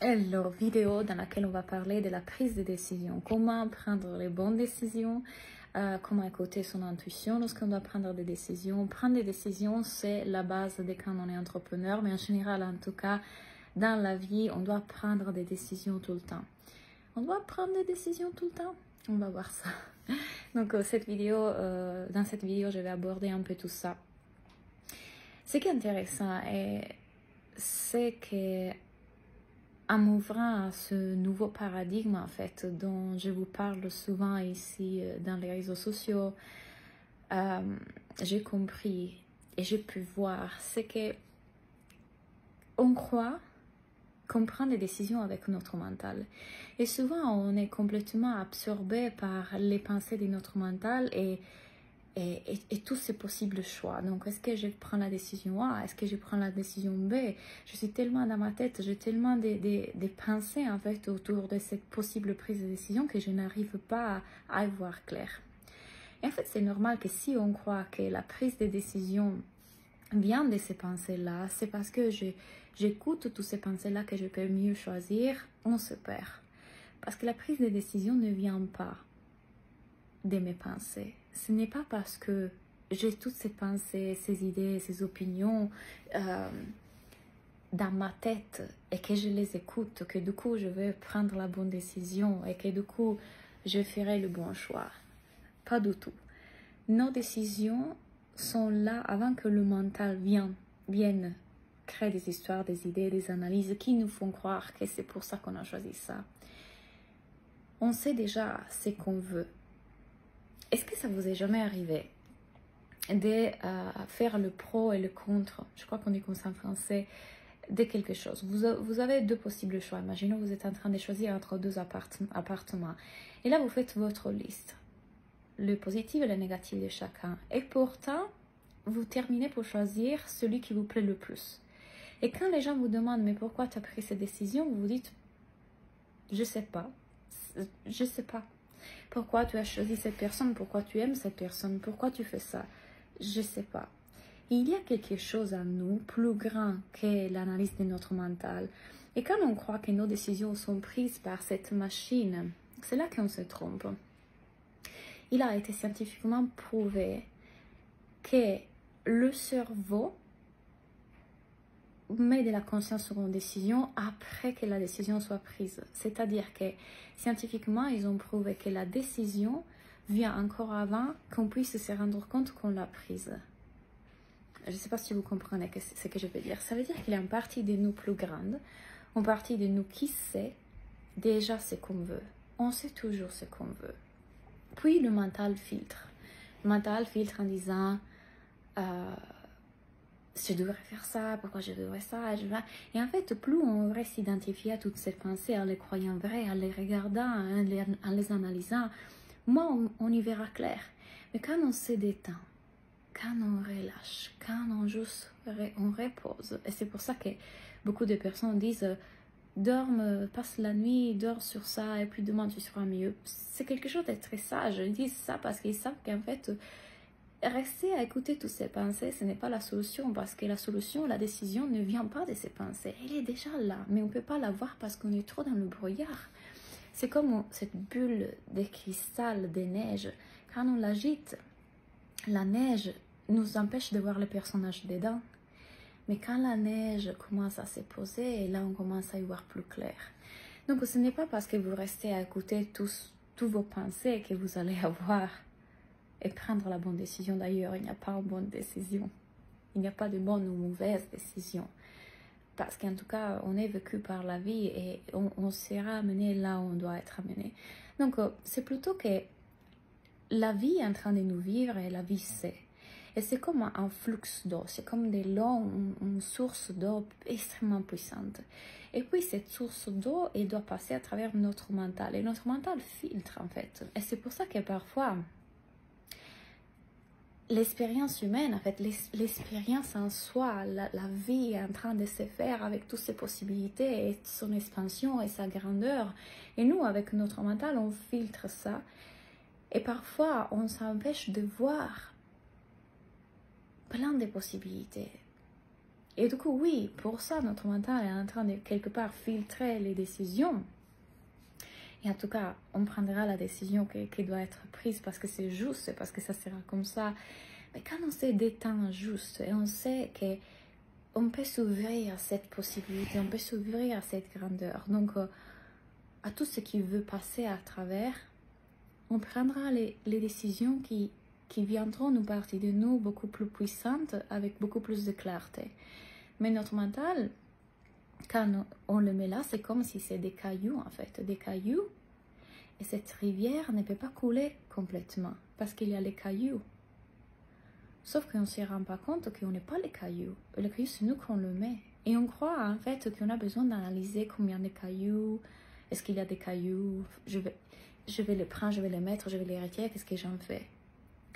la vidéo dans laquelle on va parler de la prise de décision, comment prendre les bonnes décisions, comment écouter son intuition lorsqu'on doit prendre des décisions. Prendre des décisions, c'est la base de quand on est entrepreneur, mais en général, en tout cas, dans la vie, on doit prendre des décisions tout le temps. On doit prendre des décisions tout le temps. On va voir ça. Donc, dans cette vidéo, je vais aborder un peu tout ça. Ce qui est intéressant, c'est que en m'ouvrant à ce nouveau paradigme, en fait, dont je vous parle souvent ici dans les réseaux sociaux, j'ai compris et j'ai pu voir, c'est que on croit qu'on prend des décisions avec notre mental. Et souvent, on est complètement absorbé par les pensées de notre mental et tous ces possibles choix. Donc, est-ce que je prends la décision A? Est-ce que je prends la décision B? Je suis tellement dans ma tête, j'ai tellement des pensées en fait autour de cette possible prise de décision que je n'arrive pas à y voir clair. Et en fait, c'est normal que si on croit que la prise de décision vient de ces pensées-là, c'est parce que j'écoute toutes ces pensées-là que je peux mieux choisir, on se perd. Parce que la prise de décision ne vient pas de mes pensées. Ce n'est pas parce que j'ai toutes ces pensées, ces idées, ces opinions dans ma tête et que je les écoute que du coup je vais prendre la bonne décision et que du coup je ferai le bon choix. Pas du tout. Nos décisions sont là avant que le mental vienne créer des histoires, des idées, des analyses qui nous font croire que c'est pour ça qu'on a choisi ça. On sait déjà ce qu'on veut. Est-ce que ça vous est jamais arrivé de faire le pro et le contre, je crois qu'on dit comme ça en français, de quelque chose? Vous avez deux possibles choix. Imaginons que vous êtes en train de choisir entre deux appartements. Et là, vous faites votre liste, le positif et le négatif de chacun. Et pourtant, vous terminez pour choisir celui qui vous plaît le plus. Et quand les gens vous demandent, mais pourquoi tu as pris cette décision, vous vous dites, je sais pas. Je sais pas. Pourquoi tu as choisi cette personne? Pourquoi tu aimes cette personne? Pourquoi tu fais ça? Je sais pas. Il y a quelque chose en nous plus grand que l'analyse de notre mental. Et quand on croit que nos décisions sont prises par cette machine, c'est là qu'on se trompe. Il a été scientifiquement prouvé que le cerveau met de la conscience sur une décision après que la décision soit prise. C'est-à-dire que scientifiquement, ils ont prouvé que la décision vient encore avant qu'on puisse se rendre compte qu'on l'a prise. Je ne sais pas si vous comprenez ce que je veux dire. Ça veut dire qu'il y a une partie de nous plus grande, une partie de nous qui sait déjà ce qu'on veut. On sait toujours ce qu'on veut. Puis le mental filtre. Le mental filtre en disant je devrais faire ça, pourquoi je devrais ça, Et en fait, plus on reste identifié à toutes ces pensées, en les croyant vraies, en les regardant, en les analysant, moins on y verra clair. Mais quand on se détend, quand on relâche, quand on juste on repose, et c'est pour ça que beaucoup de personnes disent dorme, passe la nuit, dors sur ça, et puis demain tu seras mieux. C'est quelque chose de très sage. Ils disent ça parce qu'ils savent qu'en fait, rester à écouter toutes ces pensées, ce n'est pas la solution, parce que la solution, la décision ne vient pas de ces pensées. Elle est déjà là, mais on ne peut pas la voir parce qu'on est trop dans le brouillard. C'est comme cette bulle de cristal, de neige. Quand on l'agite, la neige nous empêche de voir le personnage dedans. Mais quand la neige commence à se poser, là on commence à y voir plus clair. Donc ce n'est pas parce que vous restez à écouter tous vos pensées que vous allez avoir et prendre la bonne décision. D'ailleurs, il n'y a pas de bonne décision. Il n'y a pas de bonne ou mauvaise décision. Parce qu'en tout cas, on est vécu par la vie et on sera amené là où on doit être amené. Donc, c'est plutôt que la vie est en train de nous vivre et la vie c'est. Et c'est comme un flux d'eau, c'est comme de l'eau, une source d'eau extrêmement puissante. Et puis cette source d'eau, elle doit passer à travers notre mental. Et notre mental filtre en fait. Et c'est pour ça que parfois, l'expérience humaine, en fait, l'expérience en soi, la vie est en train de se faire avec toutes ses possibilités et son expansion et sa grandeur. Et nous, avec notre mental, on filtre ça. Et parfois, on s'empêche de voir plein de possibilités. Et du coup, oui, pour ça, notre mental est en train de quelque part filtrer les décisions. Et en tout cas, on prendra la décision qui doit être prise parce que c'est juste, parce que ça sera comme ça. Mais quand on se détend juste et on sait qu'on peut s'ouvrir à cette possibilité, on peut s'ouvrir à cette grandeur. Donc, à tout ce qui veut passer à travers, on prendra les décisions qui viendront nous partir de nous beaucoup plus puissantes, avec beaucoup plus de clarté. Mais notre mental, quand on le met là, c'est comme si c'est des cailloux en fait, des cailloux. Et cette rivière ne peut pas couler complètement parce qu'il y a les cailloux. Sauf qu'on ne se rend pas compte qu'on n'est pas les cailloux. Le caillou, c'est nous qu'on le met. Et on croit en fait qu'on a besoin d'analyser combien de cailloux, est-ce qu'il y a des cailloux, je vais les prendre, je vais les mettre, je vais les retirer, qu'est-ce que j'en fais?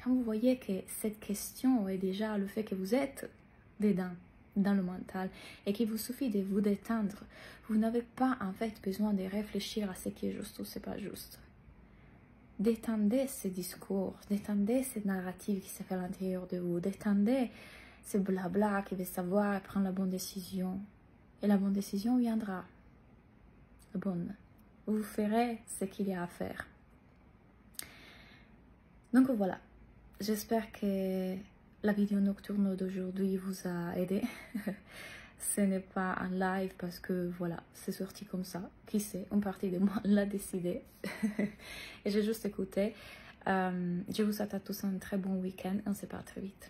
Quand vous voyez que cette question est déjà le fait que vous êtes dedans, dans le mental, et qu'il vous suffit de vous détendre, vous n'avez pas en fait besoin de réfléchir à ce qui est juste ou ce n'est pas juste. Détendez ce discours, détendez cette narrative qui se fait à l'intérieur de vous, détendez ce blabla qui veut savoir prendre la bonne décision. Et la bonne décision viendra. La bonne. Vous ferez ce qu'il y a à faire. Donc voilà. J'espère que la vidéo nocturne d'aujourd'hui vous a aidé. Ce n'est pas un live parce que voilà, c'est sorti comme ça. Qui sait, une partie de moi l'a décidé. Et j'ai juste écouté. Je vous souhaite à tous un très bon week-end. On se parle très vite.